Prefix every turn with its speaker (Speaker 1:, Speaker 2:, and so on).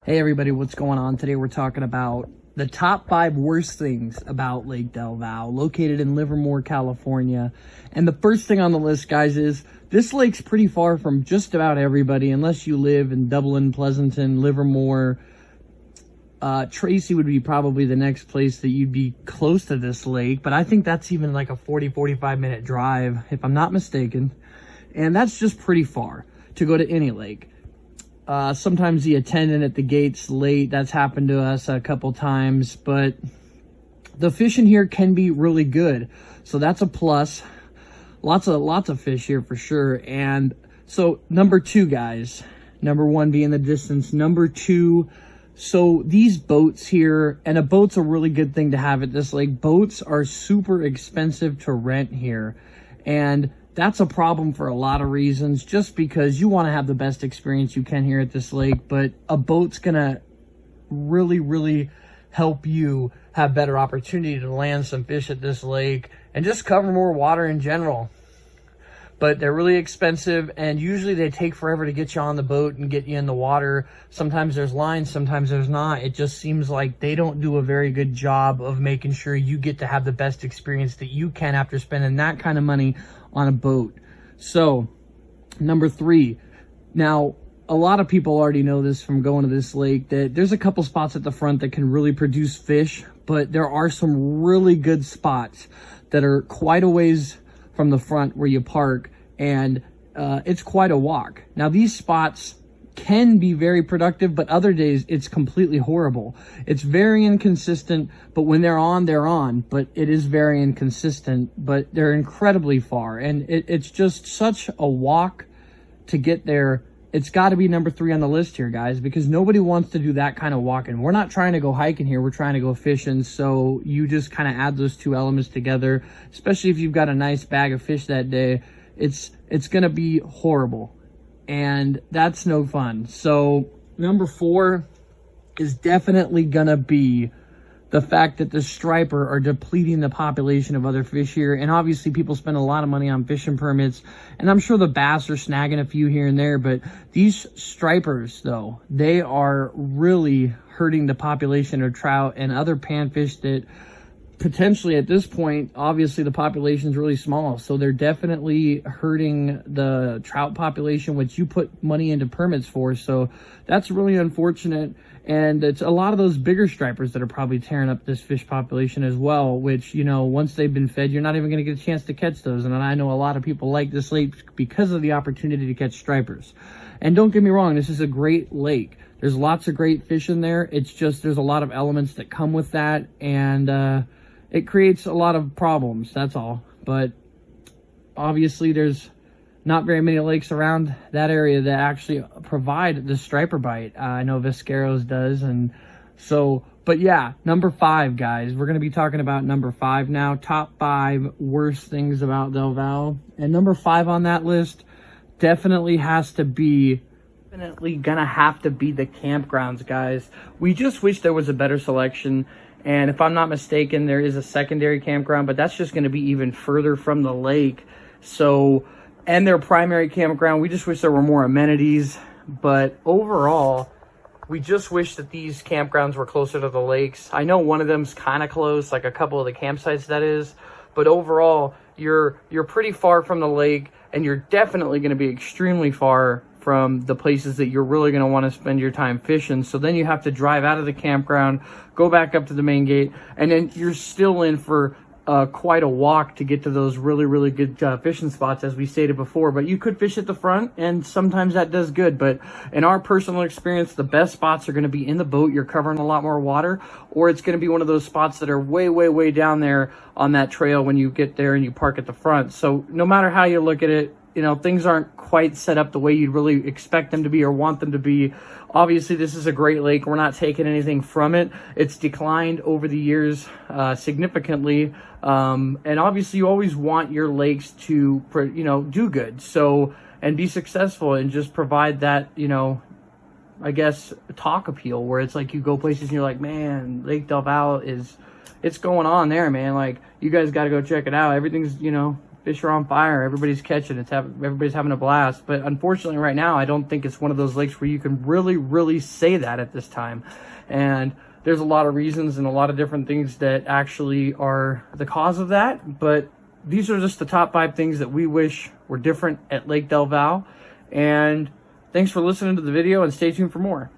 Speaker 1: Hey everybody, what's going on? Today we're talking about the top 5 worst things about Lake Del Valle, located in Livermore, California. And the first thing on the list, guys, is this lake's pretty far from just about everybody, unless you live in Dublin, Pleasanton, Livermore. Tracy would be probably the next place that you'd be close to this lake, but I think that's even like a 40-45 minute drive, if I'm not mistaken. And that's just pretty far to go to any lake. Sometimes the attendant at the gate's late. That's happened to us a couple times, but the fishing here can be really good. So that's a plus. Lots of fish here for sure. And so number 2, guys, number 1 being the distance. Number 2, so these boats here, and a boat's a really good thing to have at this lake. Boats are super expensive to rent here. And that's a problem for a lot of reasons, just because you want to have the best experience you can here at this lake, but a boat's gonna really help you have better opportunity to land some fish at this lake and just cover more water in general. But they're really expensive, and usually they take forever to get you on the boat and get you in the water. Sometimes there's lines, sometimes there's not. It just seems like they don't do a very good job of making sure you get to have the best experience that you can after spending that kind of money on a boat. So number 3, now a lot of people already know this from going to this lake, that there's a couple spots at the front that can really produce fish, but there are some really good spots that are quite a ways from the front where you park, and it's quite a walk. Now these spots can be very productive, but other days it's completely horrible. It's very inconsistent, but when they're on, but it is very inconsistent, but they're incredibly far, and it's just such a walk to get there. It's got to be number 3 on the list here, guys, because nobody wants to do that kind of walking. We're not trying to go hiking here, we're trying to go fishing. So you just kind of add those 2 elements together, especially if you've got a nice bag of fish that day. It's gonna be horrible, and that's no fun. So number 4 is definitely gonna be the fact that the striper are depleting the population of other fish here. And obviously people spend a lot of money on fishing permits, and I'm sure the bass are snagging a few here and there, but these stripers, though, they are really hurting the population of trout and other panfish that potentially at this point, obviously the population is really small, so they're definitely hurting the trout population, which you put money into permits for. So that's really unfortunate, and it's a lot of those bigger stripers that are probably tearing up this fish population as well, which, you know, once they've been fed, you're not even going to get a chance to catch those. And I know a lot of people like this lake because of the opportunity to catch stripers. And don't get me wrong, this is a great lake. There's lots of great fish in there. It's just there's a lot of elements that come with that, and it creates a lot of problems, that's all. But obviously there's not very many lakes around that area that actually provide the striper bite. I know Viscaros does, and so, but yeah, number 5, guys. We're going to be talking about number 5 now. Top 5 worst things about Del Valle. And number 5 on that list definitely gonna have to be the campgrounds, guys. We just wish there was a better selection. And if I'm not mistaken, there is a secondary campground, but that's just going to be even further from the lake. So, and their primary campground, we just wish there were more amenities. But overall, we just wish that these campgrounds were closer to the lakes. I know one of them's kind of close, like a couple of the campsites that is. But overall, you're pretty far from the lake, and you're definitely going to be extremely far from the places that you're really going to want to spend your time fishing. So then you have to drive out of the campground, go back up to the main gate, and then you're still in for quite a walk to get to those really good fishing spots, as we stated before. But you could fish at the front, and sometimes that does good. But in our personal experience, the best spots are going to be in the boat. You're covering a lot more water, or it's going to be one of those spots that are way down there on that trail when you get there and you park at the front. So no matter how you look at it, you know, things aren't quite set up the way you'd really expect them to be or want them to be. Obviously, this is a great lake. We're not taking anything from it. It's declined over the years significantly. And obviously, you always want your lakes to, you know, do good. So, and be successful and just provide that, you know, I guess, talk appeal, where it's like you go places and you're like, man, Lake Del Valle it's going on there, man. Like, you guys got to go check it out. Everything's, you know, Fish are on fire. Everybody's catching. Everybody's having a blast. But unfortunately, right now, I don't think it's one of those lakes where you can really say that at this time. And there's a lot of reasons and a lot of different things that actually are the cause of that. But these are just the top 5 things that we wish were different at Lake Del Valle. And thanks for listening to the video, and stay tuned for more.